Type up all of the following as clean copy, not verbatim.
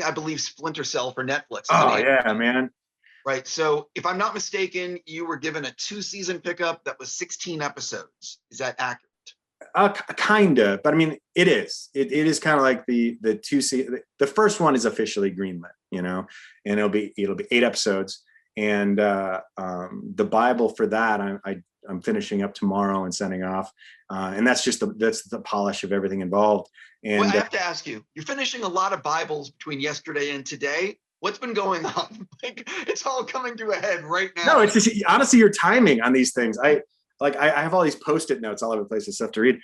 doing, I believe, Splinter Cell for Netflix. Oh yeah, man. Right. So if I'm not mistaken, you were given a 2-season pickup that was 16 episodes. Is that accurate? Kinda, but I mean, it is. It is kind of like the the first one is officially greenlit, and it'll be 8 episodes, and the Bible for that I'm finishing up tomorrow and sending off, and that's just the polish of everything involved. And well, I have to ask you, you're finishing a lot of Bibles between yesterday and today. What's been going on? Like, it's all coming to a head right now. No, it's just, honestly, your timing on these things. I have all these Post-it notes all over the place and stuff to read.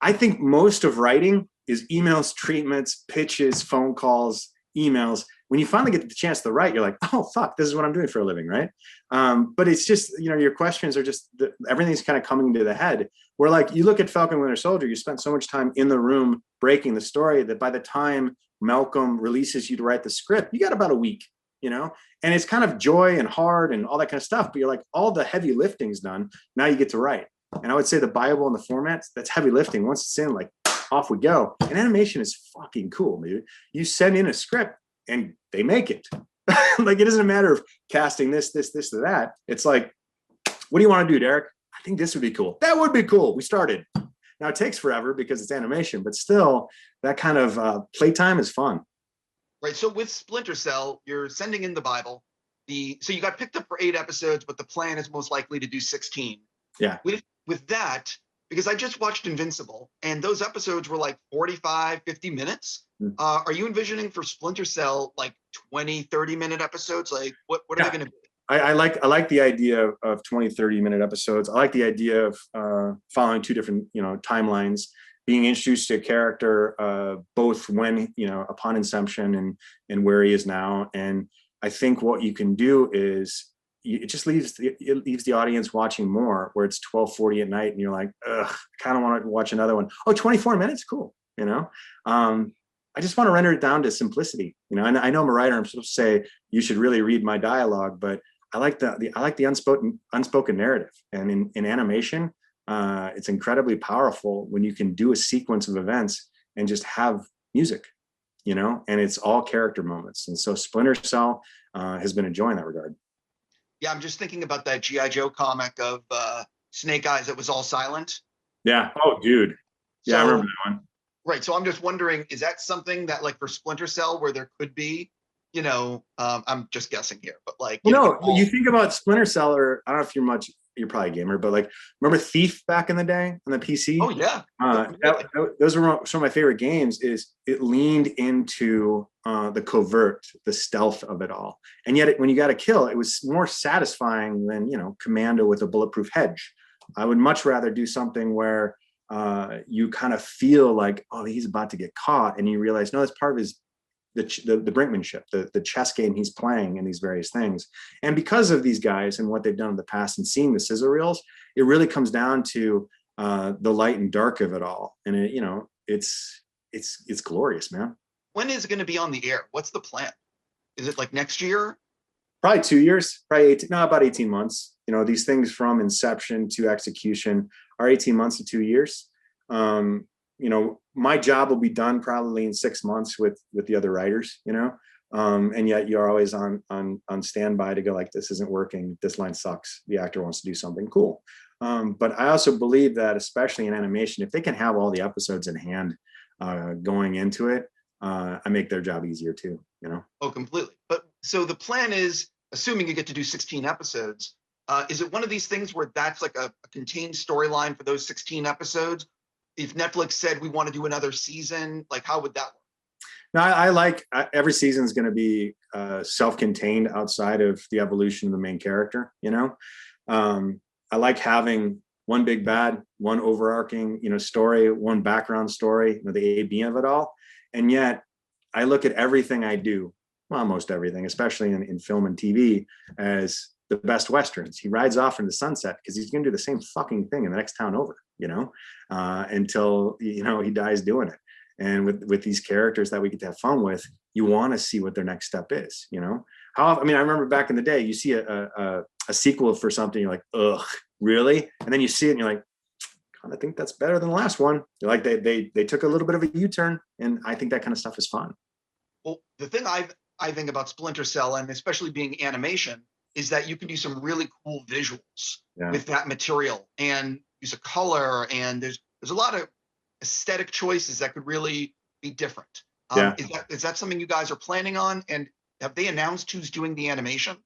I think most of writing is emails, treatments, pitches, phone calls, emails. When you finally get the chance to write, you're like, oh, fuck, this is what I'm doing for a living, right? But it's just, your questions are just, everything's kind of coming to the head. Where like, you look at Falcon Winter Soldier, you spent so much time in the room breaking the story that by the time Malcolm releases you to write the script, you got about a week, and it's kind of joy and hard and all that kind of stuff. But you're like, all the heavy lifting's done. Now you get to write. And I would say the Bible and the formats, that's heavy lifting. Once it's in, like, off we go. And animation is fucking cool, dude. You send in a script and they make it. Like, it doesn't matter of casting this, or that. It's like, what do you want to do, Derek? I think this would be cool. That would be cool. We started. Now it takes forever because it's animation, but still, that kind of playtime is fun. Right. So with Splinter Cell, you're sending in the Bible. So you got picked up for 8 episodes, but the plan is most likely to do 16. Yeah. With that, because I just watched Invincible, and those episodes were like 45, 50 minutes. Are you envisioning for Splinter Cell like 20, 30-minute episodes? Like, what are they going to be? I like the idea of 20, 30-minute episodes. I like the idea of following 2 different, timelines, being introduced to a character both when, upon inception and where he is now. And I think what you can do is it just leaves the audience watching more, where it's 12:40 at night and you're like, ugh, I kind of want to watch another one. Oh, 24 minutes, cool. I just want to render it down to simplicity. And I know I'm a writer. I'm supposed to say you should really read my dialogue, but I like the unspoken narrative. And in animation, it's incredibly powerful when you can do a sequence of events and just have music, and it's all character moments. And so Splinter Cell has been a joy in that regard. Yeah, I'm just thinking about that G.I. Joe comic of Snake Eyes that was all silent. Yeah. Oh, dude. Yeah, I remember that one. Right. So I'm just wondering, is that something that, like, for Splinter Cell, where there could be, I'm just guessing here, but like, you think about Splinter Cell, or I don't know if you're probably a gamer, but like, remember Thief back in the day on the PC? Oh yeah. Those were some of my favorite games. Is it leaned into the covert, the stealth of it all, and yet when you got a kill, it was more satisfying than Commando with a bulletproof hedge. I would much rather do something where you kind of feel like, oh, he's about to get caught, and you realize, no, that's part of his the brinkmanship, the chess game he's playing in these various things. And because of these guys and what they've done in the past and seeing the scissor reels, it really comes down to the light and dark of it all. And it's glorious, man. When is it going to be on the air? What's the plan? Is it like next year? Probably 2 years, about 18 months. These things from inception to execution are 18 months to 2 years. My job will be done probably in 6 months with the other writers, and yet you're always on standby to go, like, this isn't working. This line sucks. The actor wants to do something cool. But I also believe that, especially in animation, if they can have all the episodes in hand going into it, I make their job easier too, Oh, completely. But so the plan is, assuming you get to do 16 episodes, is it one of these things where that's like a contained storyline for those 16 episodes? If Netflix said we want to do another season, like, how would that work? No, I like every season is going to be self-contained outside of the evolution of the main character. I like having one big bad, one overarching, story, one background story, the A-B of it all. And yet I look at everything I do, well, almost everything, especially in film and TV, as the best Westerns. He rides off into the sunset because he's going to do the same fucking thing in the next town over, until, he dies doing it. And with these characters that we get to have fun with, you want to see what their next step is, I remember back in the day, you see a sequel for something, you're like, ugh, really? And then you see it and you're like, I think that's better than the last one. You're like, they took a little bit of a U-turn, and I think that kind of stuff is fun. Well, the thing I think about Splinter Cell, and especially being animation, is that you can do some really cool visuals Yeah. with that material and use a color, and there's a lot of aesthetic choices that could really be different. Yeah. Is that something you guys are planning on? And have they announced who's doing the animation?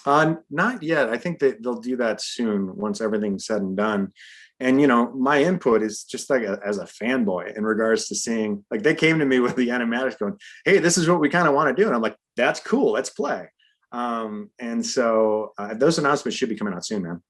Not yet. I think that they'll do that soon once everything's said and done. And my input is just like as a fanboy in regards to seeing, like, they came to me with the animatics going, "Hey, this is what we kind of want to do," and I'm like, "That's cool. Let's play." And so those announcements should be coming out soon, man.